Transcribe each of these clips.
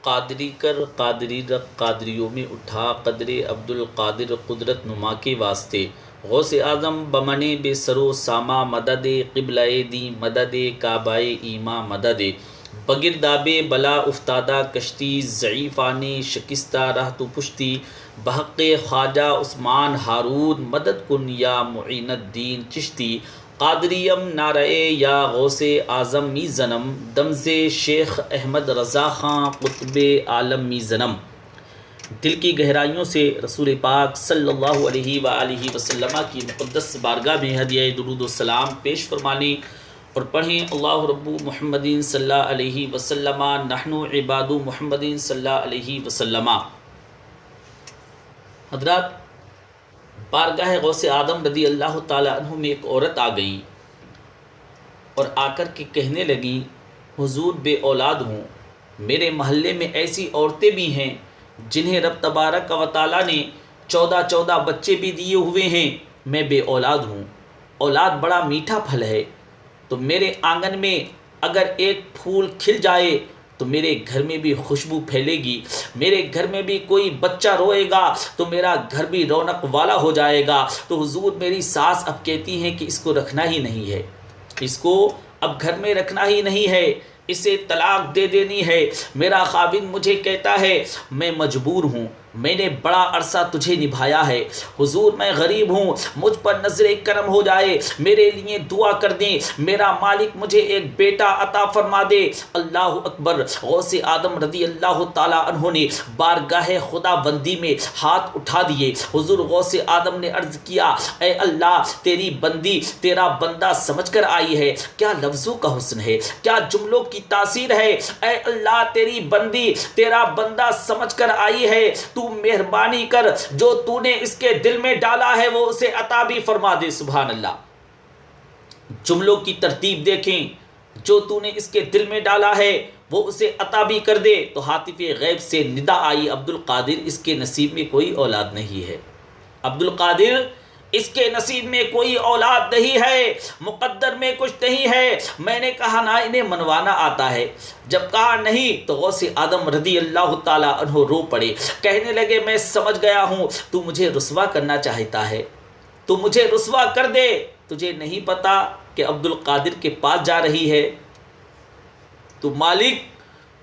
قادری کر قادری رکھ قادریوں میں اٹھا قدر عبد القادر قدرت نما کے واسطے غوث اعظم بمنے بے سرو ساما مدد قبلہ دی مدد کعبہ ایما مدد بگرداب بلا افتادہ کشتی ضعیفانے شکستہ رہ تو پشتی بحق خواجہ عثمان ہارون مدد کن یا معین الدین چشتی قادریم نعرہ یا غوث اعظم می زنم دمز شیخ احمد رضا خان قطب عالم می زنم۔ دل کی گہرائیوں سے رسول پاک صلی اللہ علیہ وآلہ وسلم کی مقدس بارگاہ میں ہدیہ درود و سلام پیش فرمانے اور پڑھیں اللہ رب محمد صلی اللہ علیہ وسلم نحن عباد محمد صلی اللہ علیہ وسلم۔ حضرات، بارگاہ غوث اعظم رضی اللہ تعالی عنہ میں ایک عورت آ گئی اور آ کر کے کہنے لگی، حضور بے اولاد ہوں، میرے محلے میں ایسی عورتیں بھی ہیں جنہیں رب تبارک و تعالی نے 14 بچے بھی دیے ہوئے ہیں، میں بے اولاد ہوں۔ اولاد بڑا میٹھا پھل ہے، تو میرے آنگن میں اگر ایک پھول کھل جائے تو میرے گھر میں بھی خوشبو پھیلے گی، میرے گھر میں بھی کوئی بچہ روئے گا تو میرا گھر بھی رونق والا ہو جائے گا۔ تو حضور میری ساس اب کہتی ہیں کہ اس کو رکھنا ہی نہیں ہے، اس کو اب گھر میں رکھنا ہی نہیں ہے، اسے طلاق دے دینی ہے۔ میرا خاوند مجھے کہتا ہے میں مجبور ہوں، میں نے بڑا عرصہ تجھے نبھایا ہے، حضور میں غریب ہوں، مجھ پر نظر کرم ہو جائے، میرے لیے دعا کر دیں، میرا مالک مجھے ایک بیٹا عطا فرما دے۔ اللہ اکبر۔ غوث اعظم رضی اللہ تعالی عنہ نے بارگاہ خدا بندی میں ہاتھ اٹھا دیے۔ حضور غوث اعظم نے عرض کیا، اے اللہ، تیری بندی تیرا بندہ سمجھ کر آئی ہے، کیا لفظوں کا حسن ہے، کیا جملوں کی تاثیر ہے، اے اللہ تیری بندی تیرا بندہ سمجھ کر آئی ہے، تو مہربانی کر جو تو نے اس کے دل میں ڈالا ہے وہ اسے عطا بھی فرما دے۔ سبحان اللہ۔ جملوں کی ترتیب دیکھیں، جو تو نے اس کے دل میں ڈالا ہے وہ اسے عطا بھی کر دے۔ تو ہاتف غیب سے ندا آئی، عبد القادر اس کے نصیب میں کوئی اولاد نہیں ہے، عبد القادر اس کے نصیب میں کوئی اولاد نہیں ہے، مقدر میں کچھ نہیں ہے۔ میں نے کہا نا انہیں منوانا آتا ہے، جب کہا نہیں تو غوث اعظم رضی اللہ تعالی عنہ رو پڑے، کہنے لگے میں سمجھ گیا ہوں تو مجھے رسوا کرنا چاہتا ہے، تو مجھے رسوا کر دے، تجھے نہیں پتا کہ عبد القادر کے پاس جا رہی ہے، تو مالک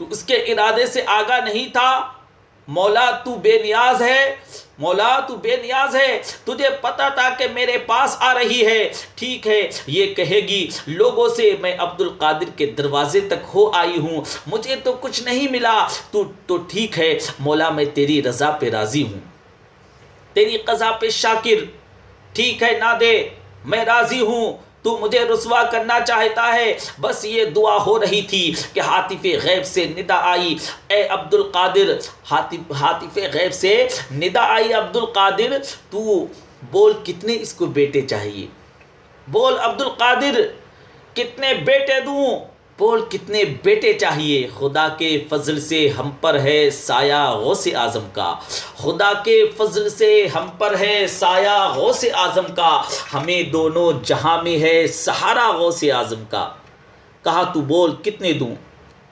تو اس کے ارادے سے آگاہ نہیں تھا، مولا تو بے نیاز ہے، مولا تو بے نیاز ہے، تجھے پتا تھا کہ میرے پاس آ رہی ہے، ٹھیک ہے یہ کہے گی لوگوں سے میں عبد القادر کے دروازے تک ہو آئی ہوں، مجھے تو کچھ نہیں ملا، تو ٹھیک ہے مولا میں تیری رضا پہ راضی ہوں، تیری قضا پہ شاکر، ٹھیک ہے نہ دے میں راضی ہوں، تو مجھے رسوا کرنا چاہتا ہے۔ بس یہ دعا ہو رہی تھی کہ ہاتف غیب سے ندا آئی، اے عبد القادر، ہاتف غیب سے ندا آئی، عبد القادر تو بول کتنے اس کو بیٹے چاہیے، بول عبد القادر کتنے بیٹے دوں، بول کتنے بیٹے چاہیے۔ خدا کے فضل سے ہم پر ہے سایہ غوث اعظم کا، خدا کے فضل سے ہم پر ہے سایہ غوث اعظم کا، ہمیں دونوں جہاں میں ہے سہارا غوث اعظم کا۔ کہا تو بول کتنے دوں،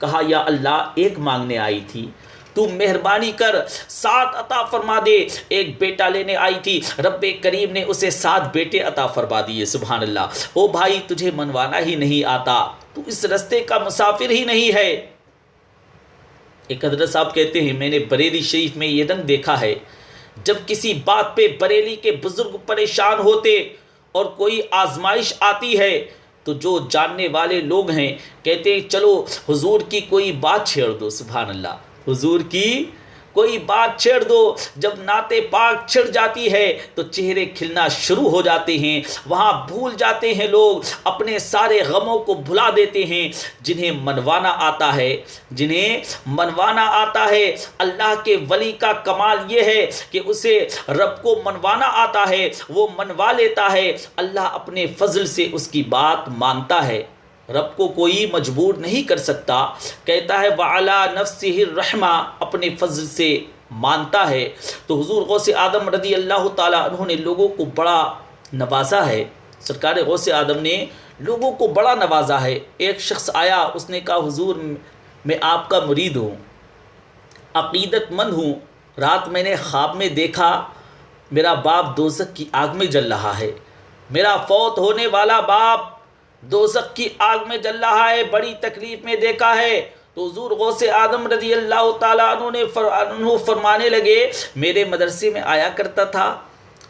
کہا یا اللہ ایک مانگنے آئی تھی، تو مہربانی کر 7 عطا فرما دے۔ ایک بیٹا لینے آئی تھی، رب کریم نے اسے 7 بیٹے عطا فرما دیے۔ سبحان اللہ۔ او بھائی تجھے منوانا ہی نہیں آتا، تو اس رستے کا مسافر ہی نہیں ہے۔ ایک حضرت صاحب کہتے ہیں میں نے بریلی شریف میں یہ رنگ دیکھا ہے، جب کسی بات پہ بریلی کے بزرگ پریشان ہوتے اور کوئی آزمائش آتی ہے تو جو جاننے والے لوگ ہیں کہتے ہیں چلو حضور کی کوئی بات چھیڑ دو۔ سبحان اللہ۔ حضور کی کوئی بات چھیڑ دو، جب نعت پاک چھڑ جاتی ہے تو چہرے کھلنا شروع ہو جاتے ہیں، وہاں بھول جاتے ہیں لوگ، اپنے سارے غموں کو بھلا دیتے ہیں۔ جنہیں منوانا آتا ہے، جنہیں منوانا آتا ہے، اللہ کے ولی کا کمال یہ ہے کہ اسے رب کو منوانا آتا ہے، وہ منوا لیتا ہے، اللہ اپنے فضل سے اس کی بات مانتا ہے۔ رب کو کوئی مجبور نہیں کر سکتا، کہتا ہے وَعَلَى نَفْسِهِ الرَّحْمَةِ، اپنے فضل سے مانتا ہے۔ تو حضور غوث اعظم رضی اللہ تعالیٰ عنہ نے لوگوں کو بڑا نوازا ہے، سرکار غوث اعظم نے لوگوں کو بڑا نوازا ہے۔ ایک شخص آیا، اس نے کہا حضور میں آپ کا مرید ہوں، عقیدت مند ہوں، رات میں نے خواب میں دیکھا میرا باپ دوزخ کی آگ میں جل رہا ہے، میرا فوت ہونے والا باپ دوزخ کی آگ میں جل رہا ہے، بڑی تکلیف میں دیکھا ہے۔ تو حضور غوث اعظم رضی اللہ تعالیٰ عنہ فرمانے لگے میرے مدرسے میں آیا کرتا تھا۔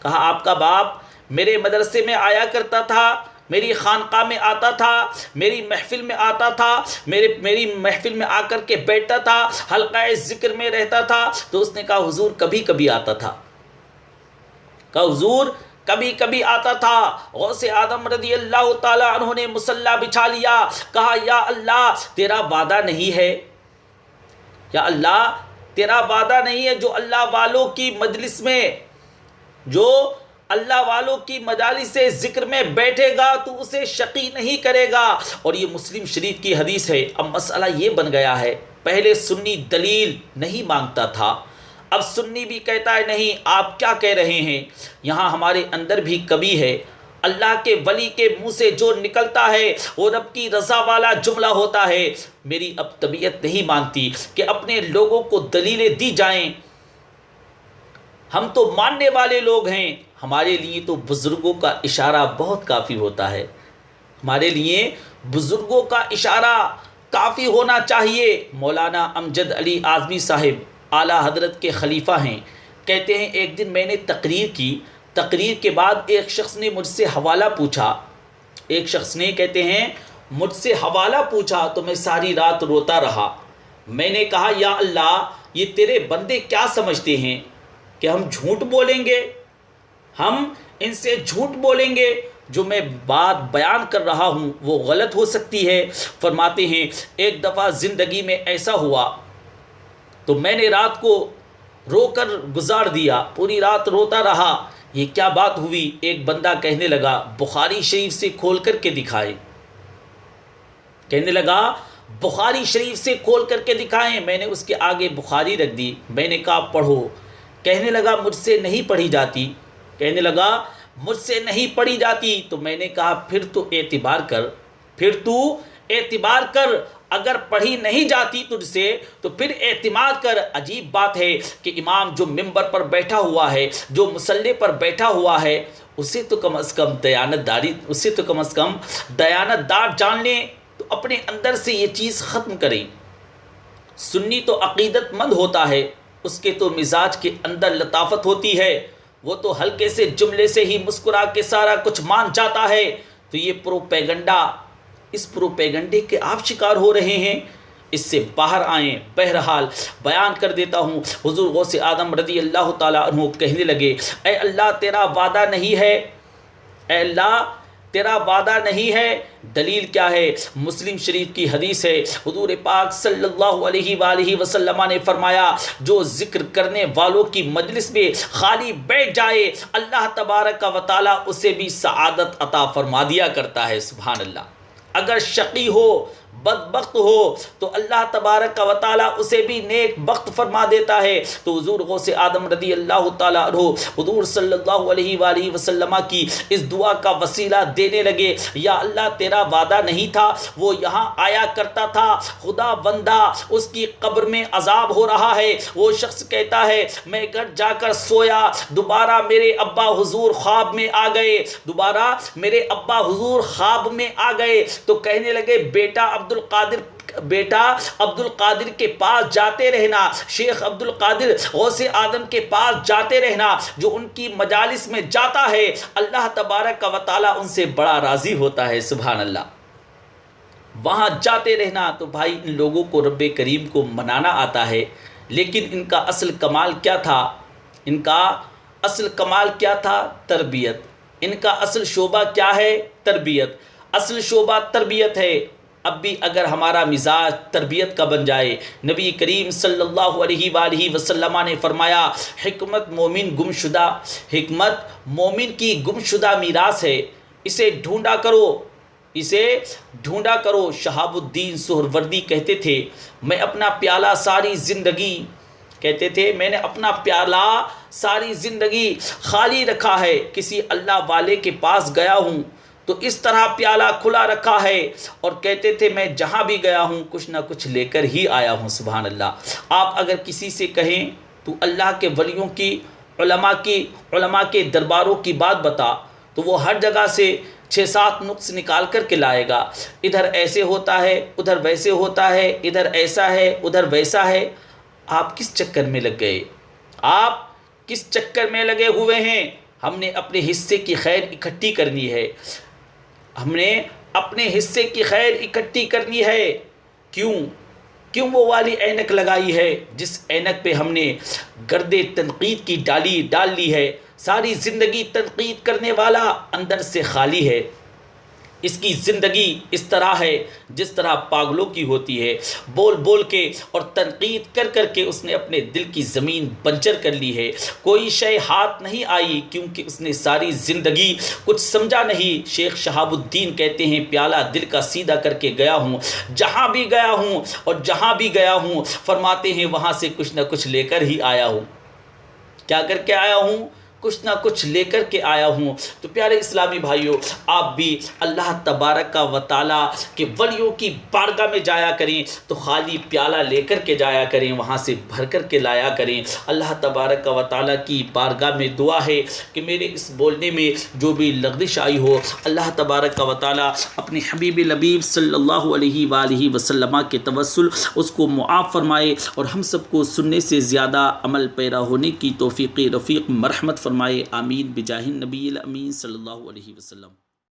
کہا آپ کا باپ میرے مدرسے میں آیا کرتا تھا، میری خانقاہ میں آتا تھا، میری محفل میں آتا تھا، میری محفل میں آ کر کے بیٹھتا تھا، حلقہ ذکر میں رہتا تھا۔ تو اس نے کہا حضور کبھی کبھی آتا تھا، کہا حضور کبھی کبھی آتا تھا۔ غوث اعظم رضی اللہ تعالیٰ عنہ نے مصلی بچھا لیا، کہا یا اللہ تیرا وعدہ نہیں ہے، یا اللہ تیرا وعدہ نہیں ہے جو اللہ والوں کی مجلس میں، جو اللہ والوں کی مجالس ذکر میں بیٹھے گا تو اسے شقی نہیں کرے گا۔ اور یہ مسلم شریف کی حدیث ہے۔ اب مسئلہ یہ بن گیا ہے، پہلے سنی دلیل نہیں مانگتا تھا، اب سنی بھی کہتا ہے نہیں آپ کیا کہہ رہے ہیں، یہاں ہمارے اندر بھی کمی ہے۔ اللہ کے ولی کے منہ سے جو نکلتا ہے وہ رب کی رضا والا جملہ ہوتا ہے۔ میری اب طبیعت نہیں مانتی کہ اپنے لوگوں کو دلیلیں دی جائیں، ہم تو ماننے والے لوگ ہیں، ہمارے لیے تو بزرگوں کا اشارہ بہت کافی ہوتا ہے، ہمارے لیے بزرگوں کا اشارہ کافی ہونا چاہیے۔ مولانا امجد علی اعظمی صاحب اعلیٰ حضرت کے خلیفہ ہیں، کہتے ہیں ایک دن میں نے تقریر کی، تقریر کے بعد ایک شخص نے مجھ سے حوالہ پوچھا، ایک شخص نے کہتے ہیں مجھ سے حوالہ پوچھا تو میں ساری رات روتا رہا۔ میں نے کہا یا اللہ یہ تیرے بندے کیا سمجھتے ہیں کہ ہم جھوٹ بولیں گے، ہم ان سے جھوٹ بولیں گے، جو میں بات بیان کر رہا ہوں وہ غلط ہو سکتی ہے۔ فرماتے ہیں ایک دفعہ زندگی میں ایسا ہوا تو میں نے رات کو رو کر گزار دیا، پوری رات روتا رہا۔ یہ کیا بات ہوئی؟ ایک بندہ کہنے لگا بخاری شریف سے کھول کر کے دکھائے، کہنے لگا بخاری شریف سے کھول کر کے دکھائیں۔ میں نے اس کے آگے بخاری رکھ دی، میں نے کہا پڑھو، کہنے لگا مجھ سے نہیں پڑھی جاتی، کہنے لگا مجھ سے نہیں پڑھی جاتی۔ تو میں نے کہا پھر تو اعتبار کر، پھر تو اعتبار کر، اگر پڑھی نہیں جاتی تجھ سے تو پھر اعتماد کر۔ عجیب بات ہے کہ امام جو ممبر پر بیٹھا ہوا ہے، جو مصلی پر بیٹھا ہوا ہے، اسے تو کم از کم دیانت دار جان لیں، تو اپنے اندر سے یہ چیز ختم کریں۔ سنی تو عقیدت مند ہوتا ہے، اس کے تو مزاج کے اندر لطافت ہوتی ہے، وہ تو ہلکے سے جملے سے ہی مسکرا کے سارا کچھ مان جاتا ہے۔ تو یہ پروپیگنڈا، اس پروپیگنڈے کے آپ شکار ہو رہے ہیں، اس سے باہر آئیں۔ بہرحال بیان کر دیتا ہوں، حضور غوث اعظم رضی اللہ تعالیٰ عنہ کہنے لگے اے اللہ تیرا وعدہ نہیں ہے، اے اللہ تیرا وعدہ نہیں ہے۔ دلیل کیا ہے؟ مسلم شریف کی حدیث ہے، حضور پاک صلی اللہ علیہ وآلہ وسلم نے فرمایا جو ذکر کرنے والوں کی مجلس میں خالی بیٹھ جائے اللہ تبارک و تعالی اسے بھی سعادت عطا فرما دیا کرتا ہے۔ سبحان اللہ۔ اگر شقی ہو، بدبخت ہو تو اللہ تبارک و تعالیٰ اسے بھی نیک بخت فرما دیتا ہے۔ تو حضور غوث اعظم رضی اللہ تعالیٰ عنہ حضور صلی اللہ علیہ وآلہ وسلم کی اس دعا کا وسیلہ دینے لگے، یا اللہ تیرا وعدہ نہیں تھا وہ یہاں آیا کرتا تھا، خدا بندہ اس کی قبر میں عذاب ہو رہا ہے، وہ شخص کہتا ہے میں گھر جا کر سویا، دوبارہ میرے ابا حضور خواب میں آ گئے، دوبارہ میرے ابا حضور خواب میں آ گئے تو کہنے لگے بیٹا عبد القادر کے پاس جاتے رہنا، شیخ عبد القادر غوث اعظم کے پاس جاتے رہنا، جو ان کی مجالس میں جاتا ہے اللہ تبارک و تعالیٰ ان سے بڑا راضی ہوتا ہے۔ سبحان اللہ۔ وہاں جاتے رہنا۔ تو بھائی ان لوگوں کو رب کریم کو منانا آتا ہے، لیکن ان کا اصل کمال کیا تھا؟ ان کا اصل کمال کیا تھا؟ تربیت۔ ان کا اصل شعبہ کیا ہے؟ تربیت۔ اصل شعبہ تربیت ہے۔ اب بھی اگر ہمارا مزاج تربیت کا بن جائے، نبی کریم صلی اللہ علیہ وآلہ وسلم نے فرمایا حکمت مومن کی گمشدہ میراث ہے، اسے ڈھونڈا کرو۔ شہاب الدین سہروردی کہتے تھے میں نے اپنا پیالہ ساری زندگی خالی رکھا ہے، کسی اللہ والے کے پاس گیا ہوں تو اس طرح پیالہ کھلا رکھا ہے اور کہتے تھے میں جہاں بھی گیا ہوں کچھ نہ کچھ لے کر ہی آیا ہوں. سبحان اللہ. آپ اگر کسی سے کہیں تو اللہ کے ولیوں کی علماء کے درباروں کی بات بتا تو وہ ہر جگہ سے 6-7 نقص نکال کر کے لائے گا. ادھر ایسے ہوتا ہے ادھر ویسے ہوتا ہے, ادھر ایسا ہے ادھر ویسا ہے. آپ کس چکر میں لگ گئے؟ آپ کس چکر میں لگے ہوئے ہیں؟ ہم نے اپنے حصے کی خیر اکٹھی کرنی ہے. ہم نے اپنے حصے کی خیر اکٹھی کرنی ہے. کیوں وہ والی اینک لگائی ہے جس اینک پہ ہم نے گرد تنقید کی ڈالی ڈال لی ہے؟ ساری زندگی تنقید کرنے والا اندر سے خالی ہے. اس کی زندگی اس طرح ہے جس طرح پاگلوں کی ہوتی ہے. بول بول کے اور تنقید کر کر کے اس نے اپنے دل کی زمین بنجر کر لی ہے. کوئی شے ہاتھ نہیں آئی کیونکہ اس نے ساری زندگی کچھ سمجھا نہیں. شیخ شہاب الدین کہتے ہیں پیالہ دل کا سیدھا کر کے گیا ہوں, جہاں بھی گیا ہوں اور جہاں بھی گیا ہوں فرماتے ہیں وہاں سے کچھ نہ کچھ لے کر ہی آیا ہوں. کیا کر کے آیا ہوں؟ کچھ نہ کچھ لے کر کے آیا ہوں. تو پیارے اسلامی بھائیوں, آپ بھی اللہ تبارک و تعالیٰ کے ولیوں کی بارگاہ میں جایا کریں تو خالی پیالہ لے کر کے جایا کریں, وہاں سے بھر کر کے لایا کریں. اللہ تبارک و تعالیٰ کی بارگاہ میں دعا ہے کہ میرے اس بولنے میں جو بھی لغزش آئی ہو اللہ تبارک و تعالیٰ اپنے حبیب لبیب صلی اللہ علیہ وآلہ وسلم کے توسل اس کو معاف فرمائے اور ہم سب کو سننے سے زیادہ عمل پیرا ہونے کی توفیق رفیق مرحمت فرمائے. آمین بجاہ النبی الامین صلی اللہ علیہ وسلم.